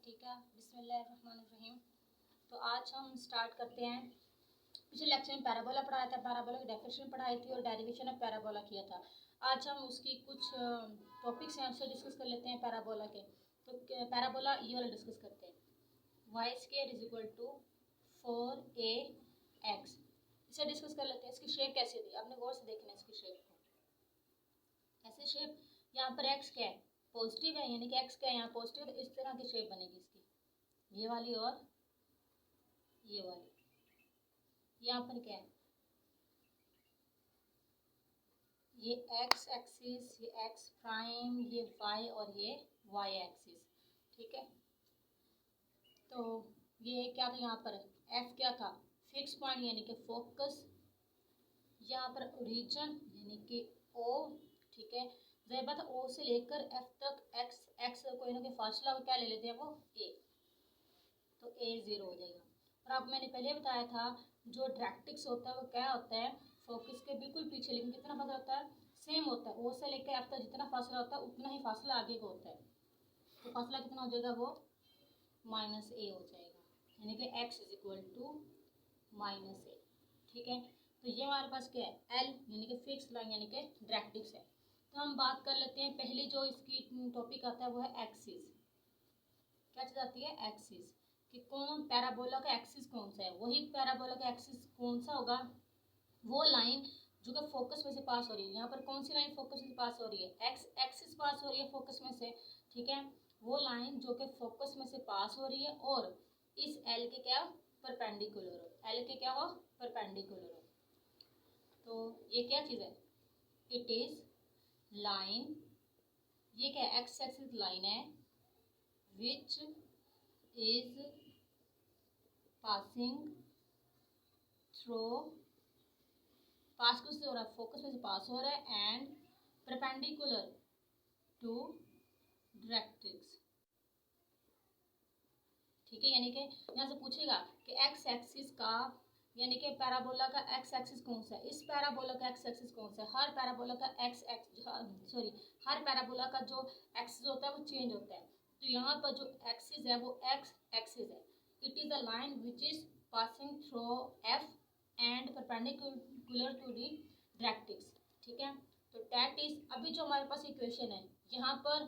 ठीक है। बिस्मिल्लाहिर्रहमानिर्रहीम। तो आज हम स्टार्ट करते हैं। पिछले लेक्चर में पैराबोला पढ़ाया था, पैराबोला की डेफिनेशन पढ़ाई थी और डेरिवेशन ऑफ पैराबोला किया था। आज हम उसकी कुछ टॉपिक्स हैं उससे डिस्कस कर लेते हैं पैराबोला के। तो पैराबोला ये वाला डिस्कस करते हैं। Y square is equal to 4ax, इसे डिस्कस कर लेते हैं। इसकी शेप कैसी थी आपने गौर से देखना है इसकी शेप को। ऐसे शेप, यहाँ पर x क्या है, पॉजिटिव है, यानी कि x क्या है यहाँ पॉजिटिव, तो इस तरह की शेप बनेगी इसकी, ये वाली और ये वाली। यहाँ पर क्या है, ये x एक्सिस, ये x प्राइम, ये y और ये y एक्सिस। ठीक है, तो ये क्या था, यहाँ पर f क्या था, फिक्स पॉइंट यानी कि फोकस, यहाँ पर ओरिजिन यानी कि o। ठीक है, जब बात o से लेकर f तक x कोई ना कोई फासला क्या ले लेते हैं वो a, तो a 0 हो जाएगा। और अब मैंने पहले बताया था जो डायरेक्ट्रिक्स होता है वो क्या होता है, फोकस के बिल्कुल पीछे, लेकिन कितना फासला होता है, सेम होता है। o से लेकर f तक जितना फासला होता है उतना ही फासला आगे का होता है। तो फासला कितना हो जाएगा, वो -a हो जाएगा, यानी कि x is equal to -a। ठीक है, तो ये हमारे पास क्या है, L यानी कि फिक्स लाइन यानी कि डायरेक्ट्रिक्स है। तो हम बात कर लेते हैं, पहले जो इसकी टॉपिक आता है वो है एक्सिस। क्या चीज आती है, एक्सिस, कि कौन पैराबोला का एक्सिस कौन सा है। वही पैराबोला का एक्सिस कौन सा होगा, वो लाइन जो कि फोकस में से पास हो रही है। यहाँ पर कौन सी लाइन फोकस में से पास हो रही है, एक्स एक्सिस पास हो रही है फोकस में से। ठीक है, वो लाइन जो कि फोकस में से पास हो रही है और इस एल के क्या परपेंडिकुलर हो, एल के क्या हो परपेंडिकुलर हो। तो ये क्या चीज़ है, इट इज लाइन, ये क्या है, एक्स एक्सिस लाइन है, विच इज पासिंग थ्रू, पास किससे हो रहा है, फोकस में से पास हो रहा है, एंड परपेंडिकुलर टू डायरेक्ट्रिक्स। ठीक है, यानी कि यहाँ से पूछेगा कि एक्स एक्सिस का यानी कि पैराबोला का एक्स एक्सिस कौन सा है, इस पैराबोला का एक्स एक्सिस कौन सा है। हर पैराबोला का हर पैराबोला का जो एक्सिस होता है वो चेंज होता है। तो यहाँ पर जो एक्सिस है वो एक्स एक्सिस है। It is the line which is passing through F and perpendicular to the directrix. ठीक है, तो दैट इज, अभी जो हमारे पास इक्वेशन है, यहाँ पर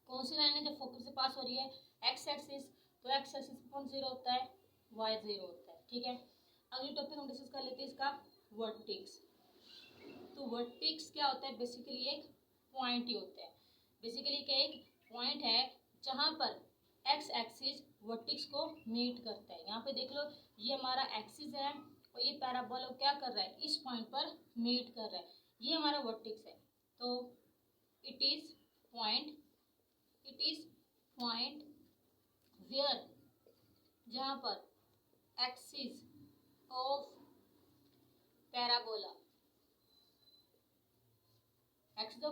कौन सी लाइन है जो फोकस से पास हो रही है, एक्स एक्सिस। तो एक्स एक्सिस पर कौन 0 होता है, वाई 0 होता है। ठीक है, अगली टॉपिक हम डिस्कस कर लेते हैं इसका वर्टेक्स। तो वर्टेक्स क्या होता है, बेसिकली एक पॉइंट ही होता है। बेसिकली क्या, एक पॉइंट है जहाँ पर एक्स एक्सिस वर्टेक्स को मीट करता है। यहाँ पे देख लो, ये हमारा एक्सिस है और ये पैराबोला क्या कर रहा है, इस पॉइंट पर मीट कर रहा है, ये हमारा वर्टेक्स है। तो इट इज पॉइंट वेयर, जहाँ पर axis of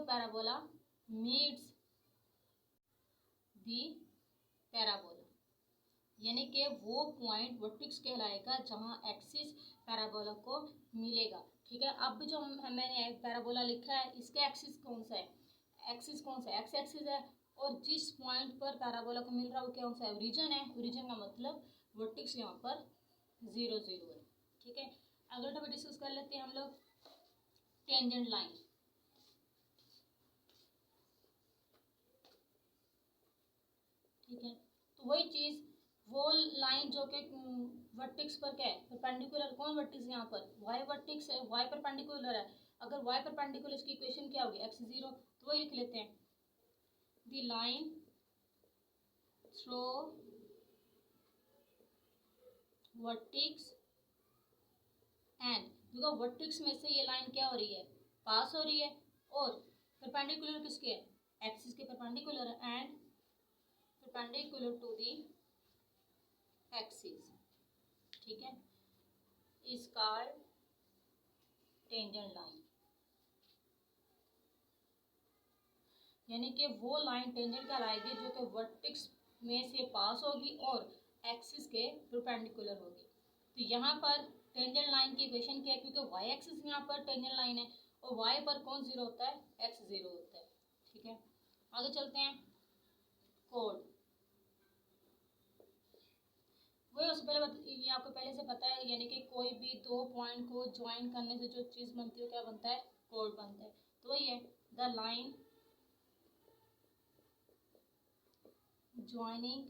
parabola meets the parabola, यानी कि वो पॉइंट वर्टेक्स कहलाएगा जहाँ एक्सिस पैराबोला को मिलेगा। ठीक है, अब जो मैंने पैराबोला लिखा है इसका एक्सिस कौन सा है, एक्स एक्सिस है, और जिस पॉइंट पर पैराबोला को मिल रहा है वो कौन सा है, ओरिजिन है। ओरिजिन का मतलब वर्टेक्स यहाँ पर 0 0 है। ठीक है, अगला टॉपिक डिस्कस कर लेते हैं हम लोग, टेंजेंट लाइन। ठीक है, तो वही चीज, वो लाइन जो कि वर्टेक्स पर क्या है, परपेंडिकुलर। कौन वर्टेक्स यहाँ पर, वाई वर्टेक्स है, वाई परपेंडिकुलर है। अगर वाई परपेंडिकुलर, इसकी इक्वेशन क्या होगी, एक्स 0, तो वही लिख लेते हैं, the line through vertex and, देखो वर्टेक्स में से ये लाइन क्या हो रही है, पास हो रही है, और परपेंडिकुलर किसके है, एक्सिस के परपेंडिकुलर है, and perpendicular to the axis. ठीक है, इज कॉल्ड टेंजेंट लाइन, यानी कि वो लाइन टेंजेंट कहलाएगी जो कि वर्टेक्स में से पास होगी और एक्सिस के परपेंडिकुलर होगी। तो यहाँ पर टेंजेंट लाइन की इक्वेशन क्या है, क्योंकि वाई एक्सिस यहाँ पर टेंजेंट लाइन है और वाई पर कौन 0 होता है, एक्स 0 होता है। ठीक है, आगे चलते हैं, कोड। ये आपको पहले से पता है, यानी कि कोई भी दो पॉइंट को ज्वाइन करने से जो चीज़ बनती है क्या बनता है, कोड बनता है। तो वही है, the line joining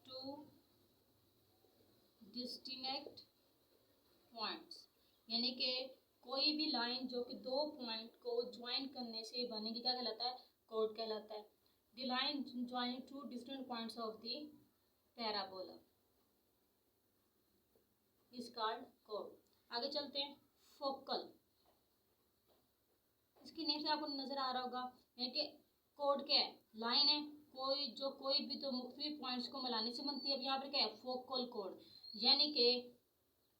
two distinct points, यानी कि कोई भी लाइन जो कि दो पॉइंट को ज्वाइन करने से बनेगी क्या कहलाता है, कोड कहलाता है। The line joining two distinct points of the parabola is called code. आगे चलते हैं, फोकल, इसकी नेम से आपको नजर आ रहा होगा, यानी कि कोड क्या है, लाइन है कोई भी तो मुख्तलिफ पॉइंट्स को मिलाने से बनती है। अब यहाँ पर क्या है, फोकल कोड, यानी कि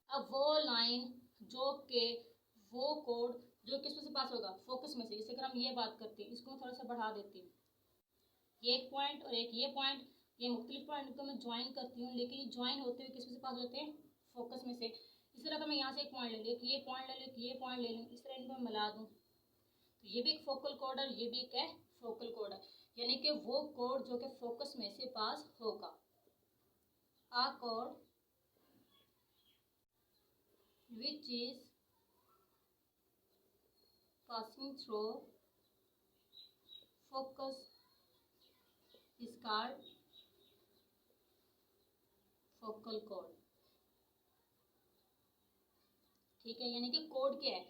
अब वो लाइन जो के वो कोड जो किस में से पास होगा, फोकस में से। जैसे अगर हम ये बात करते हैं, इसको मैं थोड़ा सा बढ़ा देती हूँ, ये एक पॉइंट और एक ये पॉइंट, ये मुख्तलिफ पॉइंट को मैं ज्वाइन करती हूँ, लेकिन ज्वाइन होते हुए किस में से पास होते हैं, फोकस में से। इस तरह का मैं यहाँ से एक पॉइंट ले लूँ, ये पॉइंट ले लूँ, ये पॉइंट ले लूँ, इस तरह इनको मैं मिला दूँ, तो ये भी एक फोकल कोड है, ये भी एक है फोकल कोड है, यानी कि वो कोड जो कि फोकस में से पास होगा। आ code which is passing through focus is called focal code। ठीक है, यानी कि कोड क्या है,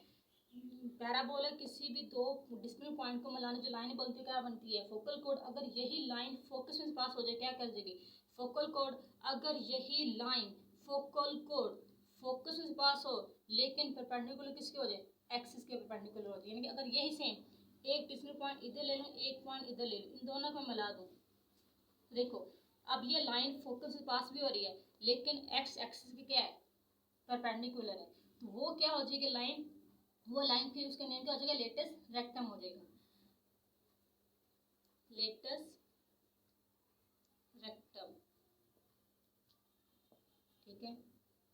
पैराबोला किसी भी दो डिस्टिंक्ट पॉइंट को मिलाने जो लाइन बनती है क्या बनती है, फोकल कोड। अगर यही लाइन फोकस में पास हो जाए क्या कर देगी, फोकल कोड। अगर यही लाइन फोकल कोड फोकस में पास हो लेकिन परपेंडिकुलर किसके हो जाए, एक्सिस के परपेंडिकुलर हो जाए, यानी कि अगर यही सेम एक डिस्टिंक्ट पॉइंट इधर ले लूँ, एक पॉइंट इधर ले लूँ, इन दोनों को मिला दूँ, देखो अब ये लाइन फोकस से पास भी हो रही है लेकिन एक्स एक्सिस की क्या है, परपेंडिकुलर है, तो वो क्या हो जाएगी लाइन, वो लाइन फिर उसका नेम क्या हो जाएगा, लेटस रेक्टम हो जाएगा, लेटस रेक्टम। ठीक है,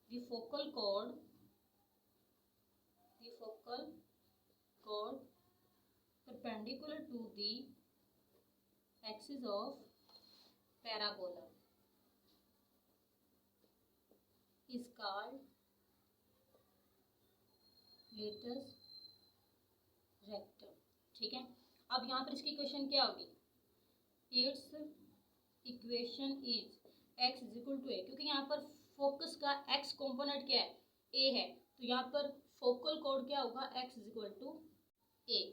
द फोकल कोड perpendicular to the axis of parabola is called latus rectum। ठीक है, अब यहाँ पर इसकी इक्वेशन क्या होगी, it's equation is x is equal to a, क्योंकि यहाँ पर फोकस का x कंपोनेंट क्या है, a है, तो यहाँ पर फोकल कोड क्या होगा, x is equal to a।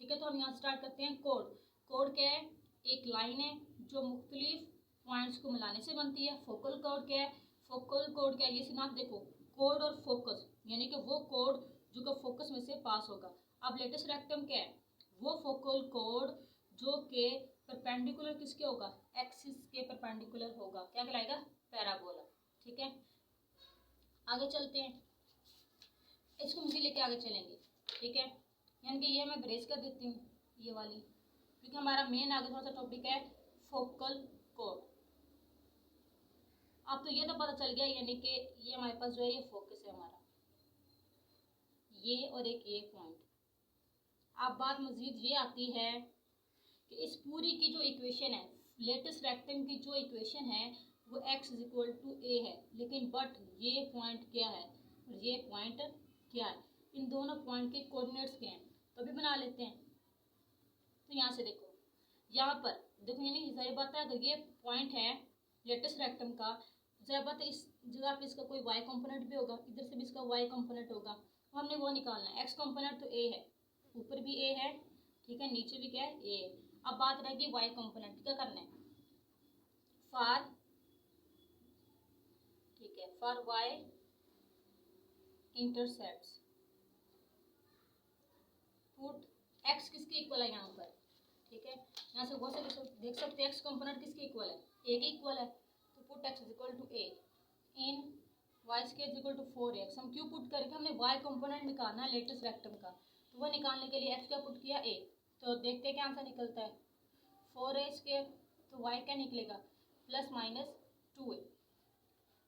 ठीक है, तो हम यहाँ स्टार्ट करते हैं, कोड क्या है, एक लाइन है जो मुख्तलिफ पॉइंट्स को मिलाने से बनती है। फोकल कोड क्या है, फोकल कोड क्या है, ये सिर्फ देखो कोड और फोकस, यानी कि वो कोड जो कि फोकस में से पास होगा। अब लेटेस्ट रेक्टम क्या है, वो फोकल कोड जो कि परपेंडिकुलर किसके होगा, एक्सिस के परपेंडिकुलर होगा, क्या कहलाएगा, पैराबोला। ठीक है, आगे चलते हैं, इसको मुझे लेके आगे चलेंगे। ठीक है, यानी कि ये मैं ब्रेस कर देती हूँ ये वाली, क्योंकि हमारा मेन आगे थोड़ा सा टॉपिक है फोकल कोड। अब तो ये तो पता चल गया, यानी कि ये हमारे पास जो है ये फोकस है हमारा, ये और एक ये पॉइंट। अब बात मजीद ये आती है कि इस पूरी की जो इक्वेशन है, लेटेस्ट रेक्टम की जो इक्वेशन है वो x इज इक्वल टू ए है, लेकिन बट ये पॉइंट क्या है और ये पॉइंट क्या है, इन दोनों पॉइंट के कोऑर्डिनेट्स क्या हैं, तो अभी बना लेते हैं। तो यहाँ से देखो, यहाँ पर देखो, यानी ज़ाहिर बात है अगर ये पॉइंट है लेटेस्ट रेक्टम का, ज़ाहिर बात है इस जगह पे इसका कोई y कंपोनेंट भी होगा, इधर से भी इसका y कंपोनेंट होगा, तो हमने वो निकालना है। x कंपोनेंट तो a है, ऊपर भी a है, ठीक है, नीचे भी क्या है, a है। अब बात रहेगी y कंपोनेंट, क्या करना है, फॉर, ठीक है, for y intercepts put x किसके इक्वल है यहाँ पर। ठीक है, यहाँ से बहुत से देख सकते हैं x कंपोनेंट किसके इक्वल है, a के इक्वल है, तो put x is equal to a in y square is equal to 4x। हम क्यों पुट करके, हमने y कंपोनेंट निकालना है लेटेस्ट रेक्टम का, तो वो निकालने के लिए x क्या पुट किया, a, तो देखते हैं क्या आंसर निकलता है, 4a स्क्वायर, तो y क्या निकलेगा, प्लस माइनस 2a।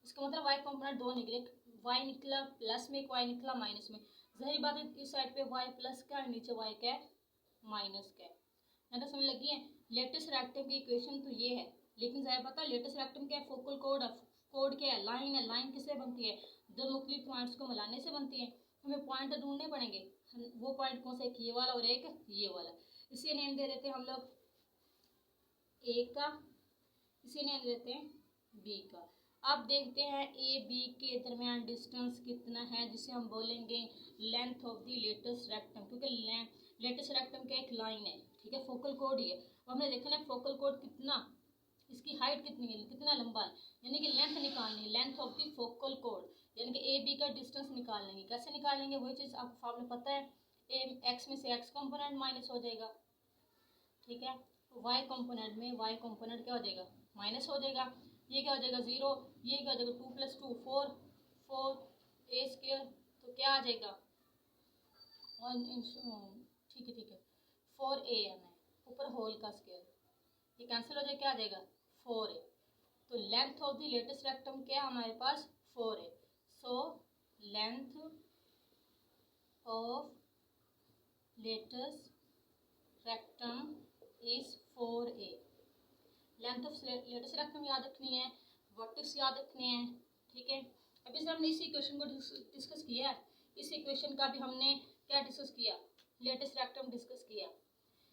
इसका मतलब y कंपोनेंट दो निकले, y निकला प्लस में, एक y निकला माइनस में। ज़ाहिर बात है इस साइड पे y प्लस का है, नीचे y क्या है, माइनस का है। तो समझ लगी है, लेटेस्ट रेक्टम की इक्वेशन तो ये है, लेकिन ज़ाहिर बात है लेटेस्ट रेक्टम क्या है, फोकल कोड है, कोड क्या है, लाइन है। लाइन किससे बनती है, दो मुख्तलिफ पॉइंट्स को मिलाने से बनती है। हमें पॉइंट ढूंढने पड़ेंगे, वो पॉइंट कौन सा, एक ये वाला और एक ये वाला। इसे नेम दे देते हैं हम लोग ए का, इसे नेम देते हैं बी का। अब देखते हैं ए बी के दरमियान डिस्टेंस कितना है, जिसे हम बोलेंगे length of the latus rectum, क्योंकि लेटेस्ट रेक्टम क्या एक लाइन है, ठीक है, फोकल कोड ही है। और हमने देखना है फोकल कोड कितना, इसकी हाइट कितनी है, कितना लंबा है, यानी कि लेंथ निकालनी, length of the focal code, यानी कि ए बी का डिस्टेंस निकाल लेंगे। कैसे निकालेंगे, वही चीज़ आपको फॉर्मूला पता है, ए एक्स में से एक्स कंपोनेंट माइनस हो जाएगा, ठीक है, वाई कंपोनेंट में वाई कंपोनेंट क्या हो जाएगा, माइनस हो जाएगा। ये क्या हो जाएगा 0, ये क्या हो जाएगा 2 + 2 4, 4 ए स्क्वायर, तो क्या आ जाएगा 1, ठीक है 4a आना है, ऊपर होल का स्क्वायर, ये कैंसिल हो जाए, क्या आ जाएगा 4a। तो length of the latus rectum क्या है हमारे पास 4a। So length of latus rectum is 4a। Length of latus rectum याद रखनी है, वर्टेक्स याद रखने हैं, ठीक है। अभी से हमने इस इक्वेशन को डिस्कस किया है, इस इक्वेशन का भी हमने क्या डिस्कस किया, लेटेस्ट रेक्टम डिस्कस किया,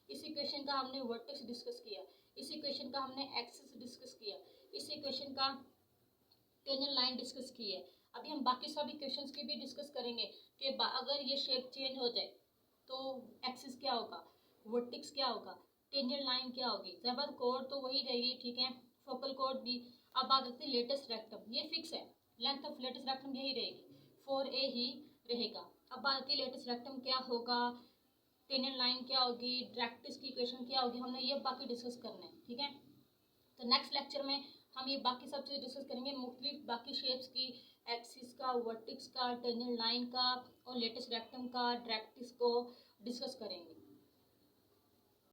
इस इक्वेशन का हमने वर्टेक्स डिस्कस किया, इस इक्वेशन का हमने एक्सिस डिस्कस किया, इस इक्वेशन का टेंजेंट लाइन डिस्कस की है। अभी हम बाकी सब इक्वेशंस की भी डिस्कस करेंगे कि अगर ये शेप चेंज हो जाए तो एक्सिस क्या होगा, वर्टेक्स क्या होगा, टेंजेंट लाइन क्या होगी। जबर कोड तो वही रहेगी, ठीक है, फोकल कोड भी। अब बात करते हैं लेटेस्ट रेक्टम, ये फिक्स है, लेंथ ऑफ लेटेस्ट रेक्टम यही रहेगी, 4a ही रहेगा। अब बात आती है लेटेस्ट रेक्टम क्या होगा, टेंजेंट लाइन क्या होगी, डायरेक्ट्रिक्स की इक्वेशन क्या होगी, हमने ये बाकी डिस्कस करना है, ठीक है। तो नेक्स्ट लेक्चर में हम ये बाकी सब चीज़ डिस्कस करेंगे, मुख्तलिफ बाकी शेप्स की, एक्सिस का, वर्टेक्स का, टेंजेंट लाइन का और लेटेस्ट रेक्टम का, डायरेक्ट्रिक्स को डिस्कस करेंगे।